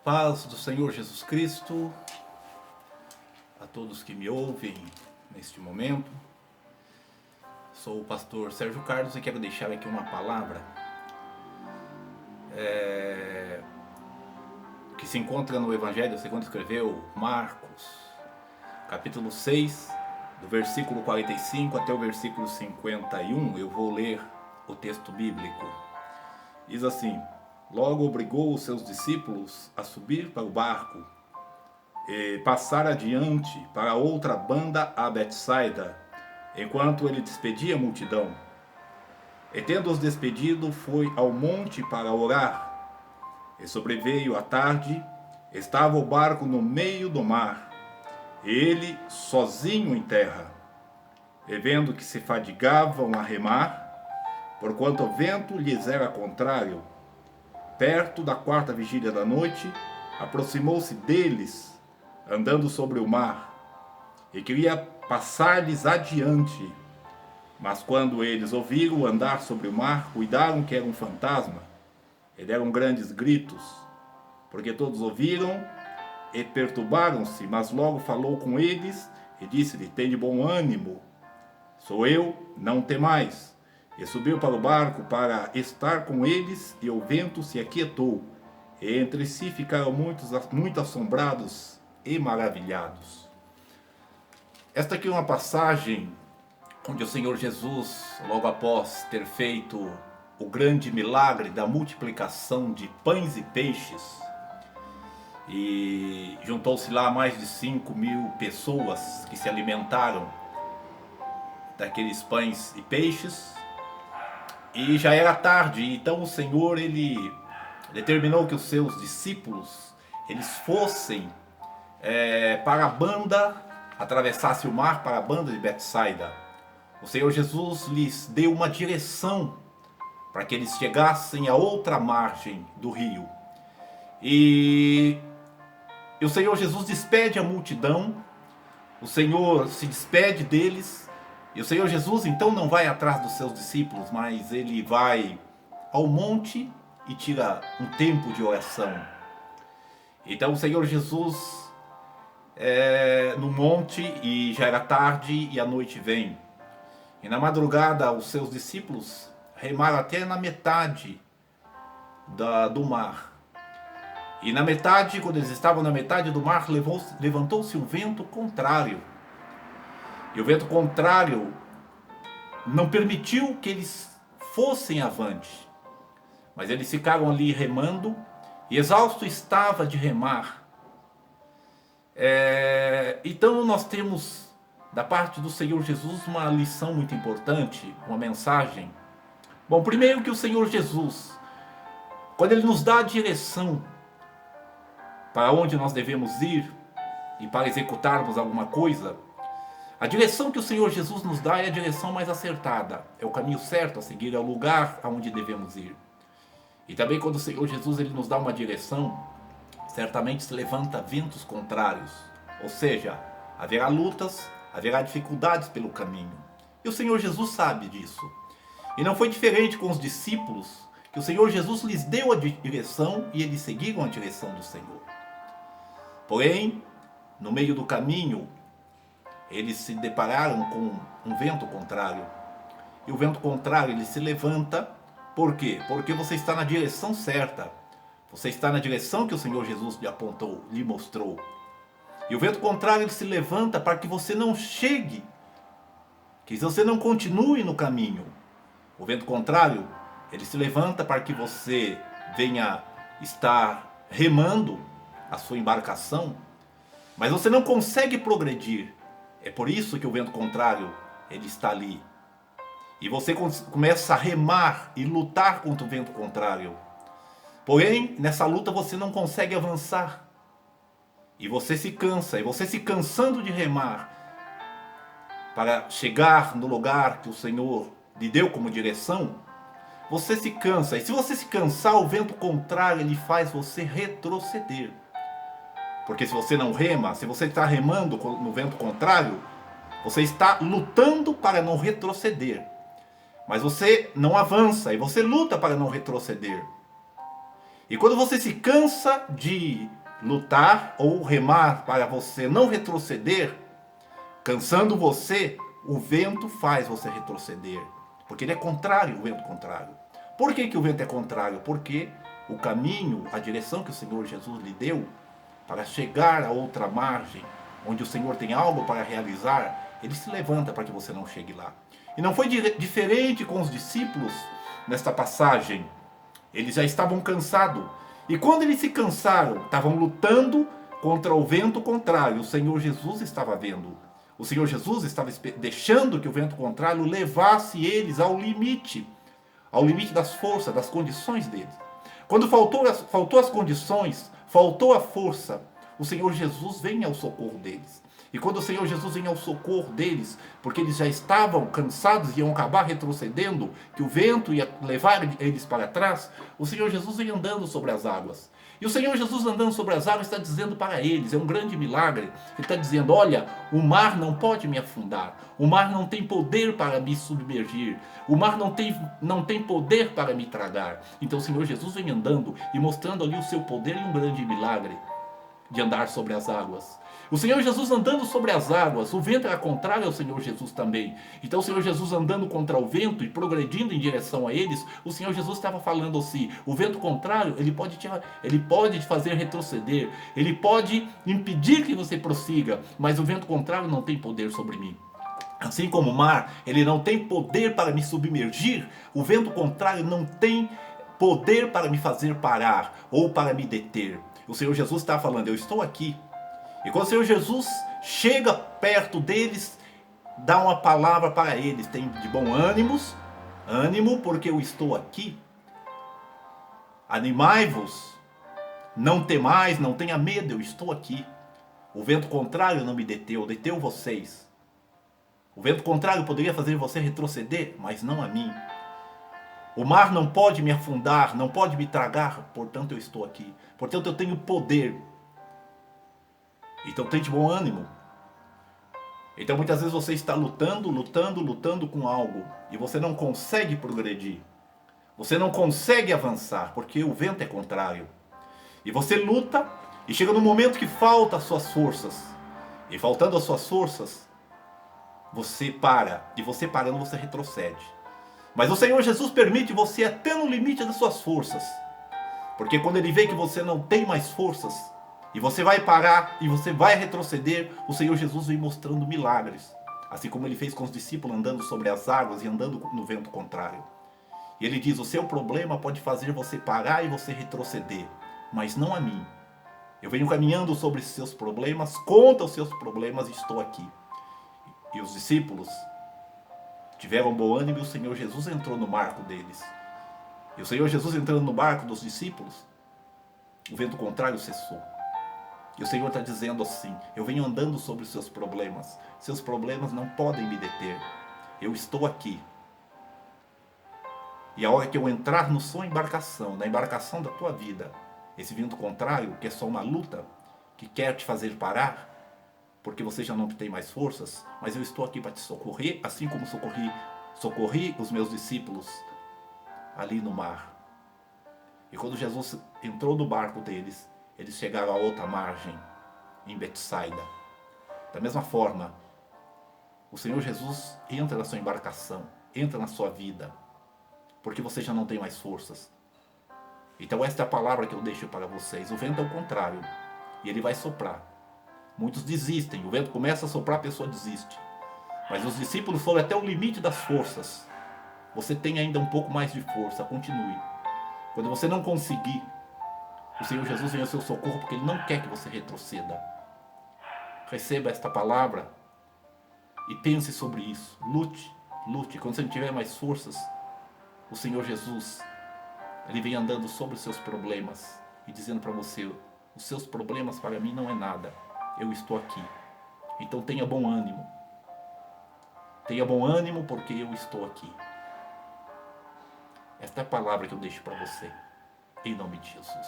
Paz do Senhor Jesus Cristo a todos que me ouvem neste momento. Sou o pastor Sérgio Carlos e quero deixar aqui uma palavra que se encontra no Evangelho segundo escreveu Marcos, capítulo 6, do versículo 45 até o versículo 51. Eu vou ler o texto bíblico. Diz assim: Logo obrigou os seus discípulos a subir para o barco e passar adiante para outra banda a Betsaida, enquanto ele despedia a multidão. E tendo-os despedido, foi ao monte para orar. E sobreveio a tarde, estava o barco no meio do mar, e ele sozinho em terra. E vendo que se fadigavam a remar, porquanto o vento lhes era contrário, perto da quarta vigília da noite, aproximou-se deles, andando sobre o mar, e queria passar-lhes adiante. Mas quando eles ouviram andar sobre o mar, cuidaram que era um fantasma, e deram grandes gritos, porque todos ouviram e perturbaram-se. Mas logo falou com eles e disse-lhe: Tende bom ânimo, sou eu, não temais. E subiu para o barco para estar com eles, e o vento se aquietou, e entre si ficaram muito assombrados e maravilhados. Esta aqui é uma passagem onde o Senhor Jesus, logo após ter feito o grande milagre da multiplicação de pães e peixes, e juntou-se lá mais de 5.000 pessoas que se alimentaram daqueles pães e peixes, e já era tarde. Então o Senhor, ele determinou que os seus discípulos eles fossem para a banda, atravessasse o mar para a banda de Betsaida. O Senhor Jesus lhes deu uma direção para que eles chegassem a outra margem do rio. E o Senhor Jesus despede a multidão, o Senhor se despede deles, e o Senhor Jesus então não vai atrás dos seus discípulos, mas ele vai ao monte e tira um tempo de oração. Então o Senhor Jesus no monte, e já era tarde e a noite vem. E na madrugada os seus discípulos remaram até na metade do mar. E na metade, quando eles estavam na metade do mar, levantou-se um vento contrário. E o vento contrário não permitiu que eles fossem avante. Mas eles ficaram ali remando, e exausto estava de remar. Então nós temos da parte do Senhor Jesus uma lição muito importante, uma mensagem. Bom, primeiro que o Senhor Jesus, quando Ele nos dá a direção para onde nós devemos ir e para executarmos alguma coisa, a direção que o Senhor Jesus nos dá é a direção mais acertada, é o caminho certo a seguir, é o lugar aonde devemos ir. E também quando o Senhor Jesus ele nos dá uma direção, certamente se levanta ventos contrários, ou seja, haverá lutas, haverá dificuldades pelo caminho. E o Senhor Jesus sabe disso. E não foi diferente com os discípulos, que o Senhor Jesus lhes deu a direção e eles seguiram a direção do Senhor. Porém, no meio do caminho, eles se depararam com um vento contrário. E o vento contrário ele se levanta, por quê? Porque você está na direção certa. Você está na direção que o Senhor Jesus lhe apontou, lhe mostrou. E o vento contrário ele se levanta para que você não chegue, que você não continue no caminho. O vento contrário ele se levanta para que você venha estar remando a sua embarcação, mas você não consegue progredir. É por isso que o vento contrário ele está ali. E você começa a remar e lutar contra o vento contrário. Porém, nessa luta você não consegue avançar. E você se cansa. E você se cansando de remar para chegar no lugar que o Senhor lhe deu como direção, você se cansa. E se você se cansar, o vento contrário ele faz você retroceder. Porque se você não rema, se você está remando no vento contrário, você está lutando para não retroceder. Mas você não avança e você luta para não retroceder. E quando você se cansa de lutar ou remar para você não retroceder, cansando você, o vento faz você retroceder. Porque ele é contrário, o vento contrário. Por que o vento é contrário? Porque o caminho, a direção que o Senhor Jesus lhe deu para chegar a outra margem, onde o Senhor tem algo para realizar, ele se levanta para que você não chegue lá. E não foi diferente com os discípulos nesta passagem. Eles já estavam cansados. E quando eles se cansaram, estavam lutando contra o vento contrário. O Senhor Jesus estava vendo. O Senhor Jesus estava deixando que o vento contrário levasse eles ao limite das forças, das condições deles. Quando faltou as condições, faltou a força, o Senhor Jesus vem ao socorro deles. E quando o Senhor Jesus vem ao socorro deles, porque eles já estavam cansados e iam acabar retrocedendo, que o vento ia levar eles para trás, o Senhor Jesus vem andando sobre as águas. E o Senhor Jesus andando sobre as águas está dizendo para eles, é um grande milagre, ele está dizendo, olha, o mar não pode me afundar, o mar não tem poder para me submergir, o mar não tem poder para me tragar. Então o Senhor Jesus vem andando e mostrando ali o seu poder e um grande milagre de andar sobre as águas. O Senhor Jesus andando sobre as águas, o vento era contrário ao Senhor Jesus também. Então o Senhor Jesus andando contra o vento e progredindo em direção a eles, o Senhor Jesus estava falando assim, o vento contrário, ele pode te fazer retroceder, ele pode impedir que você prossiga, mas o vento contrário não tem poder sobre mim. Assim como o mar, ele não tem poder para me submergir, o vento contrário não tem poder para me fazer parar ou para me deter. O Senhor Jesus está falando, eu estou aqui. E quando o Senhor Jesus chega perto deles, dá uma palavra para eles, tem de bom ânimo, porque eu estou aqui. Animai-vos, não temais, não tenha medo, eu estou aqui. O vento contrário não me deteu vocês. O vento contrário poderia fazer você retroceder, mas não a mim. O mar não pode me afundar, não pode me tragar, portanto eu estou aqui. Portanto eu tenho poder. Então tem de bom ânimo. Então muitas vezes você está lutando com algo e você não consegue progredir. Você não consegue avançar porque o vento é contrário. E você luta e chega no momento que falta as suas forças. E faltando as suas forças, você para. E você parando, você retrocede. Mas o Senhor Jesus permite você até no limite das suas forças. Porque quando Ele vê que você não tem mais forças, e você vai parar, e você vai retroceder, o Senhor Jesus vem mostrando milagres. Assim como Ele fez com os discípulos andando sobre as águas e andando no vento contrário. E Ele diz, o seu problema pode fazer você parar e você retroceder, mas não a mim. Eu venho caminhando sobre os seus problemas, contra os seus problemas e estou aqui. E os discípulos tiveram bom ânimo e o Senhor Jesus entrou no barco deles. E o Senhor Jesus entrando no barco dos discípulos, o vento contrário cessou. E o Senhor está dizendo assim, eu venho andando sobre os seus problemas não podem me deter, eu estou aqui. E a hora que eu entrar na sua embarcação, na embarcação da tua vida, esse vento contrário, que é só uma luta, que quer te fazer parar, porque você já não tem mais forças, mas eu estou aqui para te socorrer, assim como socorri os meus discípulos ali no mar. E quando Jesus entrou no barco deles, eles chegaram a outra margem, em Betsaida. Da mesma forma, o Senhor Jesus entra na sua embarcação, entra na sua vida, porque você já não tem mais forças. Então esta é a palavra que eu deixo para vocês. O vento é o contrário, e ele vai soprar. Muitos desistem, o vento começa a soprar, a pessoa desiste. Mas os discípulos foram até o limite das forças. Você tem ainda um pouco mais de força, continue. Quando você não conseguir, o Senhor Jesus vem ao seu socorro porque Ele não quer que você retroceda. Receba esta palavra e pense sobre isso. Lute. Quando você não tiver mais forças, o Senhor Jesus, Ele vem andando sobre os seus problemas e dizendo para você, os seus problemas para mim não é nada. Eu estou aqui. Então tenha bom ânimo. Tenha bom ânimo porque eu estou aqui. Esta é a palavra que eu deixo para você. Em nome de Jesus.